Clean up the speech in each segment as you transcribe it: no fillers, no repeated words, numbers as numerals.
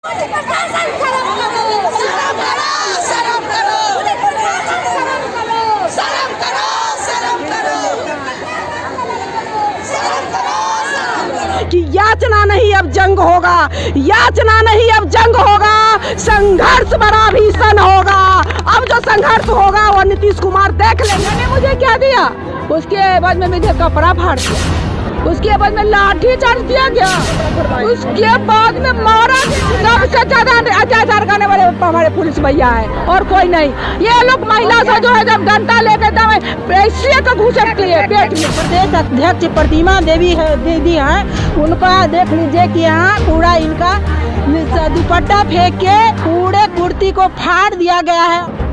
कि याचना नहीं अब जंग होगा, याचना नहीं अब जंग होगा, संघर्ष बड़ा भीषण होगा। अब जो संघर्ष होगा वो नीतीश कुमार देख लेंगे। ने मुझे क्या दिया, उसके बाद में मुझे कपड़ा फाड़ दिया, उसके बाद में लाठी चार्ज किया गया, उसके बाद में मारा। सबसे ज्यादा अत्याचार करने वाले हमारे पुलिस भैया है और कोई नहीं। ये लोग महिला से जो है जब डंडा लेके पैसे का घूसट लिए पेट में। प्रदेश अध्यक्ष प्रतिमा देवी है दीदी हैं, उनका देख लीजिए कि यहाँ पूरा इनका दुपट्टा फेंक के पूरे कुर्ती को फाड़ दिया गया है।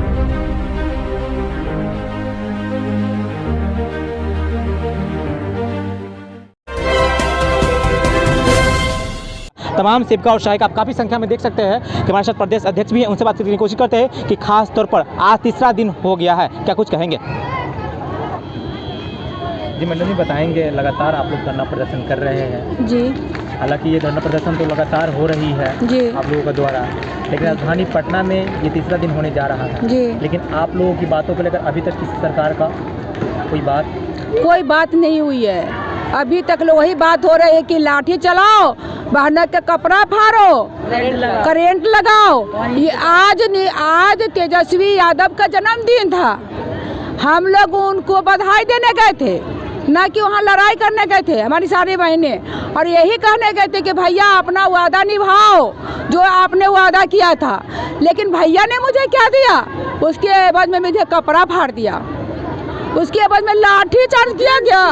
तमाम सेवका और सहायक आप काफ़ी संख्या में देख सकते हैं कि हमारे साथ प्रदेश अध्यक्ष भी हैं। उनसे बात करने की कोशिश करते हैं कि खास तौर पर आज तीसरा दिन हो गया है, क्या कुछ कहेंगे? जी मंडल जी, बताएंगे लगातार आप लोग धरना प्रदर्शन कर रहे हैं जी। हालांकि ये धरना प्रदर्शन तो लगातार हो रही है जी आप लोगों के द्वारा, लेकिन राजधानी पटना में ये तीसरा दिन होने जा रहा है जी। लेकिन आप लोगों की बातों को लेकर अभी तक किसी सरकार का कोई बात नहीं हुई है। अभी तक वही बात हो रही है कि लाठी चलाओ, बहना के कपड़ा फाड़ो, करेंट लगाओ। ये आज तेजस्वी यादव का जन्मदिन था, हम लोग उनको बधाई देने गए थे, ना कि वहाँ लड़ाई करने गए थे हमारी सारी बहनें, और यही कहने गए थे कि भैया अपना वादा निभाओ जो आपने वादा किया था। लेकिन भैया ने मुझे क्या दिया, उसके बाद में मुझे कपड़ा फाड़ दिया, उसके बाद में लाठी चार्ज किया गया,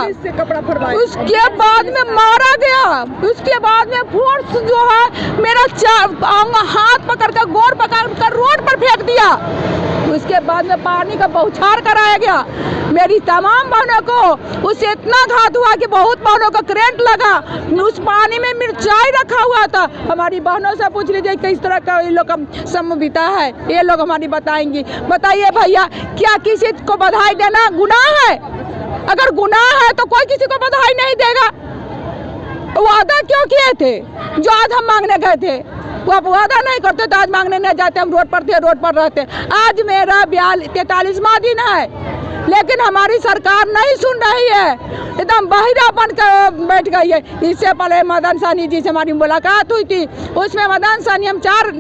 उसके बाद में मारा गया, उसके बाद में फोर्स जो है मेरा हाथ पकड़ कर गोर पकड़ कर रोड पर फेंक दिया, उसके बाद में पानी का बौछार कराया गया। मेरी तमाम बहनों को उससे इतना घात हुआ कि बहुत बहनों को करंट लगा। उस पानी में मिर्चाई रखा हुआ था। हमारी बहनों से पूछ लीजिए किस तरह का ये लोग का समय बीता है, ये लोग हमारी बताएंगी। बताइए भैया, क्या किसी को बधाई देना गुनाह है? अगर गुनाह है तो कोई किसी को बधाई नहीं देगा। वादा क्यों किए थे जो आज हम मांगने गए थे? वो आप वादा नहीं करते तो आज मांगने नहीं जाते, हम रोड पर थे, रोड पर रहते। आज मेरा 43वां दिन है, लेकिन हमारी सरकार नहीं सुन रही है, एकदम बहिरा बन कर बैठ गई है। इससे पहले मदन सहनी जी से हमारी मुलाकात हुई थी, उसमें मदन सहनी हम 4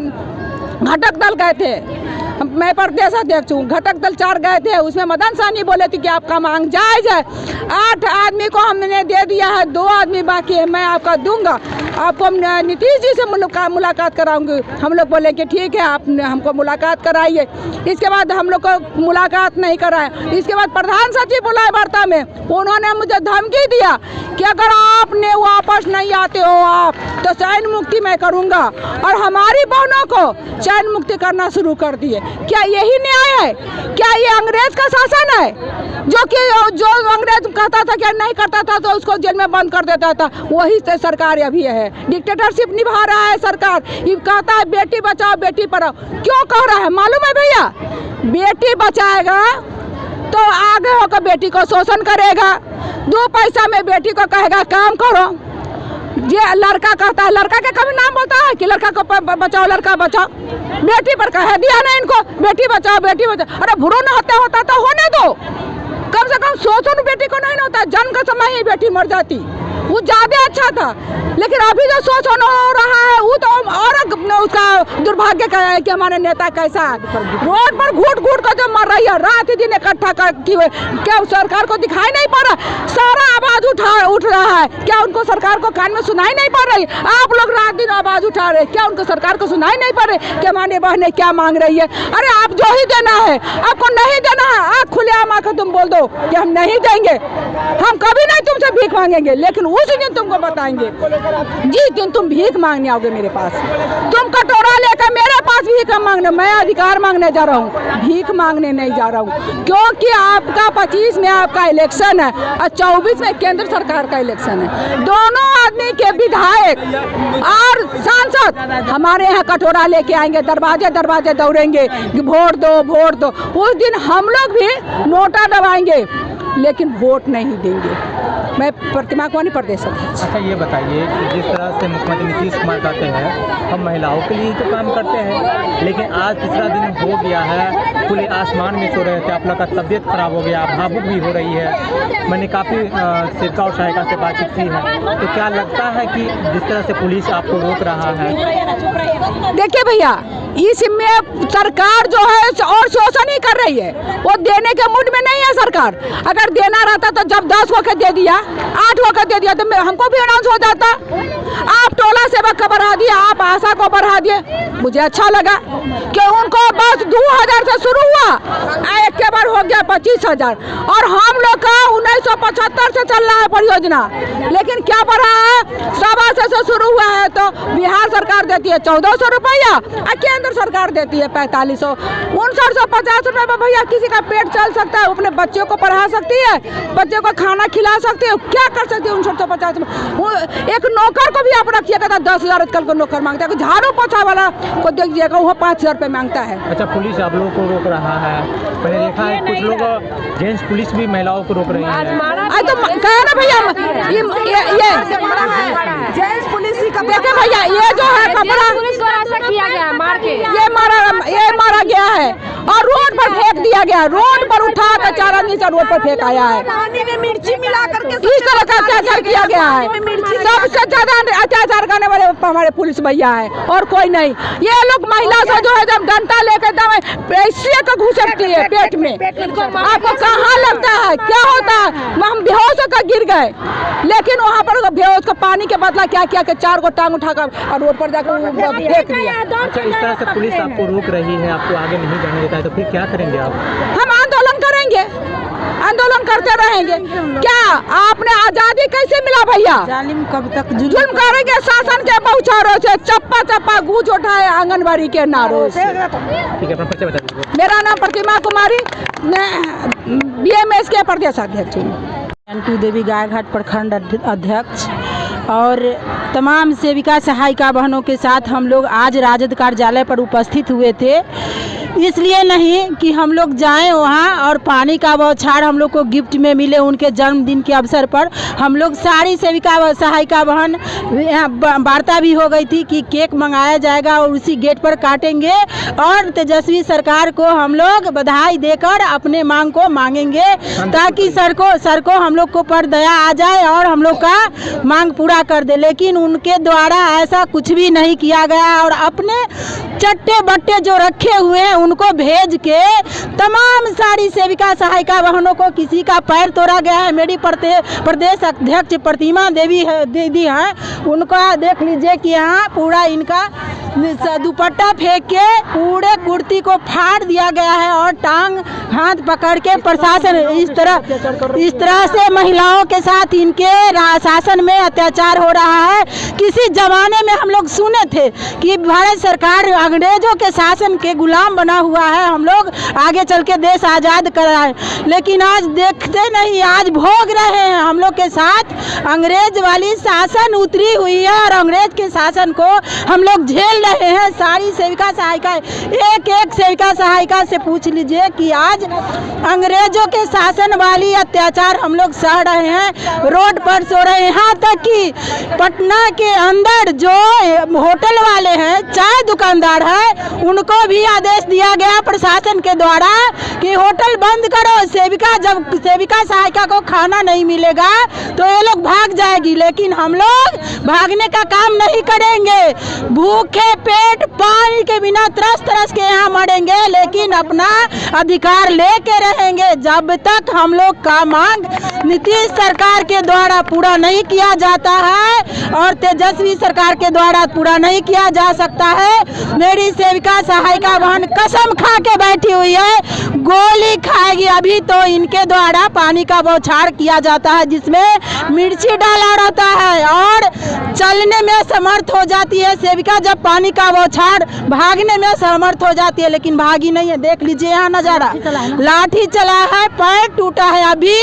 घटक दल गए थे, मैं प्रदेश अध्यक्ष हूँ, घटक दल 4 गए थे, उसमें मदन सहनी बोले थे कि आपका मांग जायज है। 8 आदमी को हमने दे दिया है, 2 आदमी बाकी है, मैं आपका दूंगा, आपको नीतीश जी से मुलाकात कराऊंगी। हम लोग बोले कि ठीक है, आप हमको मुलाकात कराइए। इसके बाद हम लोग को मुलाकात नहीं कराए। इसके बाद प्रधान सचिव बुलाए वार्ता में, उन्होंने मुझे धमकी दिया कि अगर आपने वापस नहीं आते हो आप तो चैन मुक्ति मैं करूंगा, और हमारी बहनों को चैन मुक्ति करना शुरू कर दिए। क्या यही न्याय है? क्या ये अंग्रेज का शासन है जो अंग्रेज कहता था कि नहीं करता था तो उसको जेल में बंद कर देता था? वही सरकार अभी है, डिक्टेटरशिप निभा रहा है सरकार। ये कहता है बेटी बचाओ बेटी पढ़ाओ, क्यों कह रहा है मालूम है भैया? बेटी बचाएगा तो आगे होकर बेटी को शोषण करेगा, 2 पैसा में बेटी को कहेगा काम करो। ये लड़का कहता है, लड़का के कभी नाम बोलता है कि लड़का को बचाओ, लड़का बचाओ? बेटी पर कह दिया ना इनको, बेटी बचाओ बेटी बचाओ। अरे भ्रूण हत्या होता तो होने दो, कम से कम शोषण बेटी को नहीं होता, जन्म का समय ही बेटी मर जाती, वो ज्यादा अच्छा था। लेकिन अभी जो शोषण हो रहा है वो तो और उसका दुर्भाग्य का है कि हमारे नेता कैसा है, रोड पर घूट घूट कर जो मर रही है, रात दिन इकट्ठा की हुए, क्या सरकार को दिखाई नहीं पड़ रहा? सारा आवाज उठ रहा है, क्या उनको सरकार को कान में सुनाई नहीं पड़ रही? आप लोग रात दिन आवाज उठा रहे, क्या उनको सरकार को सुनाई नहीं पड़ रही कि हमारी बहनें क्या मांग रही है? अरे आप जो ही देना है, आपको नहीं देना है, आप खुलेआम आकर तुम बोल दो कि हम नहीं देंगे, हम कभी नहीं तुमसे भीख मांगेंगे, लेकिन उस दिन तुमको बताएंगे जिस दिन तुम भीख मांगने आओगे मेरे पास। तुम कटोरा लेकर मेरे पास भीख मांगने, मैं अधिकार मांगने जा रहा हूँ, भीख मांगने नहीं जा रहा हूँ, क्योंकि आपका 25 में आपका इलेक्शन है और 24 में केंद्र सरकार का इलेक्शन है। दोनों आदमी के विधायक और सांसद हमारे यहाँ कटोरा लेके आएंगे, दरवाजे दरवाजे दौड़ेंगे, वोट दो वोट दो। उस दिन हम लोग भी नोटा दबाएंगे, लेकिन वोट नहीं देंगे। मैं प्रतिमा कुमारी प्रदेश अध्यक्ष। अच्छा ये बताइए कि जिस तरह से मुख्यमंत्री नीतीश कुमार कहते हैं हम महिलाओं के लिए तो काम करते हैं, लेकिन आज तीसरा दिन हो गया है, खुले आसमान में सो रहे थे, आप लोग का तबीयत खराब हो गया, भावुक भी हो रही है। मैंने काफ़ी सेविका और सहायिका से बातचीत की है, तो क्या लगता है कि जिस तरह से पुलिस आपको रोक रहा है? देखिए भैया, इसमें सरकार जो है और शोषण ही कर रही है, वो देने के मूड में नहीं है सरकार। अगर देना रहता तो जब 10 वक्त दे दिया, 8 वक्त दे दिया तो हमको भी अनाउंस हो जाता। आप टोला सेवक को बढ़ा दिया, आप आशा को बढ़ा दिए, मुझे अच्छा लगा कि उनको बस 2000 से शुरू हुआ, एक के बार हो गया 25,000, और हम लोग का 1975 से चल रहा है परियोजना, लेकिन क्या बढ़ा है, 100 से शुरू हुआ है तो बिहार सरकार देती है 1400 रुपया और केंद्र सरकार देती है 4500। 5950 रुपये में भैया किसी का पेट चल सकता है, अपने बच्चों को पढ़ा सकती है, बच्चों को खाना खिला सकती है, क्या कर सकती है 5950 में। एक नौकर को भी आप रखिएगा तो 10,000 आजकल को नौकर मांगता है, झाड़ू पोछा वाला को देखिएगा वो 5,000 रुपये मांगता है। अच्छा पुलिस आप लोगों को रोक रहा है, मैंने देखा है कुछ लोग जेंट्स पुलिस भी महिलाओं को रोक रही है। तो कहे ना भैया ये जेंट्स पुलिस ही देखिए भैया, ये जो है कपड़ा किया गया मार के, ये मारा गया है और रोड पर फेंक दिया गया, रोड पर उठा कर 4 आदमी से रोड पर फेंक आया है। पानी में मिर्ची मिला करके इस तरह का अत्याचार किया गया है। सबसे ज्यादा अत्याचार करने वाले हमारे पुलिस भैया है और कोई नहीं। ये लोग महिला से जो है जब डंडा लेकर दम ऐसे का घुसकती है पेट में, आपको कहाँ लगता है क्या होता है, हम बेहोश होकर गिर गए, लेकिन वहाँ पर बेहोश का पानी के बदला क्या किया कि 4 गो टांग उठाकर और रोड पर जाकर फेंक दिया। अच्छा इस तरह से पुलिस आपको रोक रही है, आपको आगे नहीं जाने देता है, तो फिर क्या करेंगे आप? हम आंदोलन करेंगे, आंदोलन करते रहेंगे। क्या आपने आजादी कैसे मिला भैया? जालिम कब तक जुल्म करेंगे शासन के बहुचारों से, चप्पा चप्पा गूंज उठाए आंगनबाड़ी के नारों से। ठीक है, अपना परिचय बता दीजिए। मेरा नाम प्रतिमा कुमारी, मैं BMS के प्रदेश अध्यक्ष हूँ। अंटू देवी गायघाट प्रखंड अध्यक्ष और तमाम सेविका सहायिका बहनों के साथ हम लोग आज राजद कार्यालय पर उपस्थित हुए थे, इसलिए नहीं कि हम लोग जाएं वहां और पानी का बौछार हम लोग को गिफ्ट में मिले उनके जन्मदिन के अवसर पर। हम लोग सारी सेविका व सहायिका बहन वार्ता भी हो गई थी कि केक मंगाया जाएगा और उसी गेट पर काटेंगे और तेजस्वी सरकार को हम लोग बधाई देकर अपने मांग को मांगेंगे ताकि सर को हम लोग को पर दया आ जाए और हम लोग का मांग पूरा कर दे। लेकिन उनके द्वारा ऐसा कुछ भी नहीं किया गया और अपने चट्टे बट्टे जो रखे हुए हैं उनको भेज के तमाम सारी सेविका सहायिका बहनों को किसी का पैर तोड़ा गया है। मेरी प्रदेश अध्यक्ष प्रतिमा देवी दीदी हैं, उनका देख लीजिए कि यहाँ पूरा इनका दुपट्टा फेंक के पूरे कुर्ती को फाड़ दिया गया है और टांग हाथ पकड़ के प्रशासन इस तरह से महिलाओं के साथ इनके शासन में अत्याचार हो रहा है। किसी जमाने में हम लोग सुने थे कि भारत सरकार अंग्रेजों के शासन के गुलाम बना हुआ है, हम लोग आगे चल के देश आज़ाद कराए, लेकिन आज देखते नहीं, आज भोग रहे हैं हम लोग के साथ अंग्रेज वाली शासन उतरी हुई है और अंग्रेज के शासन को हम लोग झेल रहे हैं। सारी सेविका सहायिका एक सेविका सहायिका से पूछ लीजिए कि आज अंग्रेजों के शासन वाली अत्याचार हम लोग सह रहे हैं, रोड पर सो रहे हैं। यहाँ तक कि पटना के अंदर जो होटल वाले हैं, चाय दुकानदार है, उनको भी आदेश दिया गया प्रशासन के द्वारा कि होटल बंद करो, जब सेविका सहायिका को खाना नहीं मिलेगा तो ये लोग भाग जाएगी। लेकिन हम लोग भागने का काम नहीं करेंगे, भूखे पेट पानी के बिना तरस के यहाँ मरेंगे, लेकिन अपना अधिकार लेके रहेंगे जब तक हम लोग का मांग नीतीश सरकार के द्वारा पूरा नहीं किया जाता है और तेजस्वी सरकार के द्वारा पूरा नहीं किया जा सकता है। मेरी सेविका सहायिका बहन कसम खा के बैठी हुई है, गोली खाएगी। अभी तो इनके द्वारा पानी का बौछार किया जाता है जिसमें मिर्ची डाला रहता है और चलने में समर्थ हो जाती है सेविका, जब पानी का बौछार भागने में समर्थ हो जाती है, लेकिन भागी नहीं है। देख लीजिए यहाँ नजारा, लाठी चला है, पैर टूटा है, अभी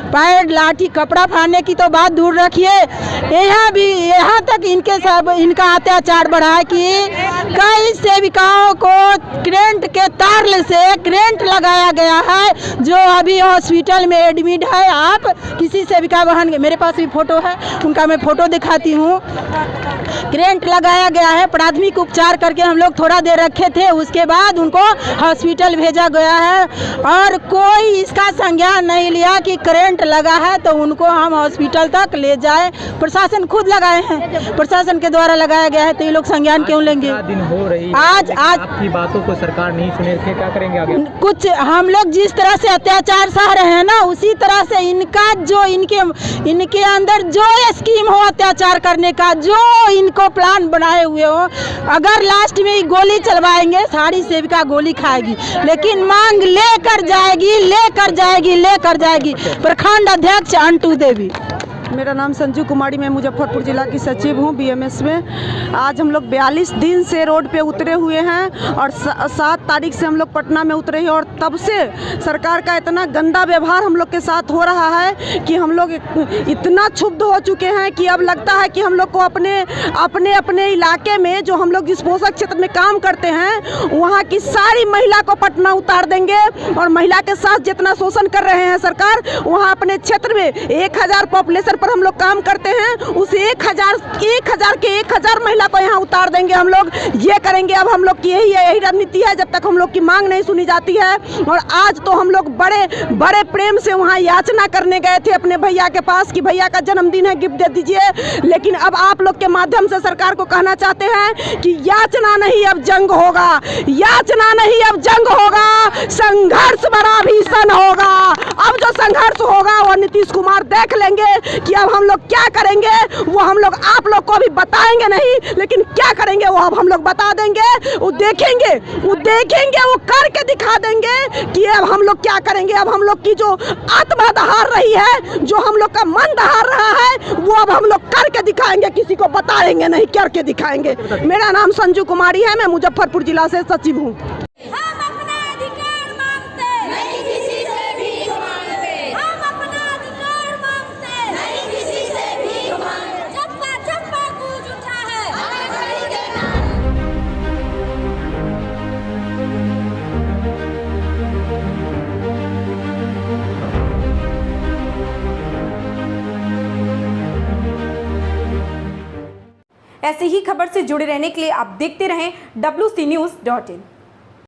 पैर लाठी कपड़ा फाड़ने की तो बात दूर रखिए, यहाँ तक इनका अत्याचार बढ़ा है कि कई सेविकाओं को करंट के तार से करेंट लगाया गया है, जो अभी हॉस्पिटल में एडमिट है। आप किसी सेविका बहन के, मेरे पास भी फोटो है, उनका मैं फोटो दिखाती हूँ। करेंट लगाया गया है, प्राथमिक उपचार करके हम लोग थोड़ा देर रखे थे, उसके बाद उनको हॉस्पिटल भेजा गया है और कोई इसका संज्ञान नहीं लिया कि करेंट लगा है तो उनको हम हॉस्पिटल तक ले जाए। प्रशासन खुद लगाए हैं, प्रशासन के द्वारा लगाया गया है, तो ये लोग संज्ञान क्यों लेंगे? दिन हो रही आज आपकी बातों को सरकार नहीं सुने, क्या करेंगे आगे? कुछ हम लोग जिस तरह से अत्याचार सह रहे हैं ना, उसी तरह से इनका जो इनके अंदर जो स्कीम हो अत्याचार करने का, जो इनको प्लान बनाए हुए हो, अगर लास्ट में गोली चलवाएंगे, सारी सेविका गोली खाएगी, लेकिन मांग लेकर जाएगी प्रखंड अध्यक्ष अंटू देवी। मेरा नाम संजू कुमारी, मैं मुजफ्फरपुर जिला की सचिव हूँ बीएमएस में। आज हम लोग 42 दिन से रोड पे उतरे हुए हैं और 7 तारीख से हम लोग पटना में उतरे हैं और तब से सरकार का इतना गंदा व्यवहार हम लोग के साथ हो रहा है कि हम लोग इतना क्षुब्ध हो चुके हैं कि अब लगता है कि हम लोग को अपने इलाके में जो हम लोग जिस पोषक क्षेत्र में काम करते हैं वहाँ की सारी महिला को पटना उतार देंगे और महिला के साथ जितना शोषण कर रहे हैं सरकार, वहाँ अपने क्षेत्र में 1000 पॉपुलेशन पर हम लोग काम करते हैं, उस 1000 के 1000 महिला को यहाँ उतार देंगे हम लोग। ये करेंगे अब हम लोग की यही रणनीति है जब तक हम लोग की मांग नहीं सुनी जाती है। और आज तो हम लोग बड़े प्रेम से वहाँ याचना करने गए थे अपने भैया के पास कि भैया का जन्मदिन है, गिफ्ट दे दीजिए, लेकिन अब आप लोग के माध्यम से सरकार को कहना चाहते हैं कि याचना नहीं अब जंग होगा, याचना नहीं अब जंग होगा, संघर्ष बड़ा भीषण होगा। अब जो संघर्ष होगा वो नीतीश कुमार देख लेंगे कि अब हम लोग क्या करेंगे, वो हम लोग आप लोग को भी बताएंगे नहीं, लेकिन क्या करेंगे वो अब हम लोग बता देंगे। वो देखेंगे, वो करके दिखा देंगे कि अब हम लोग क्या करेंगे। अब हम लोग की जो आत्मा दहाड़ रही है, जो हम लोग का मन दहाड़ रहा है, वो अब हम लोग करके दिखाएंगे, किसी को बताएंगे नहीं, करके दिखाएंगे। मेरा नाम संजू कुमारी है, मैं मुजफ्फरपुर जिला से सचिव हूँ। ऐसे ही खबर से जुड़े रहने के लिए आप देखते रहें WCNews.in।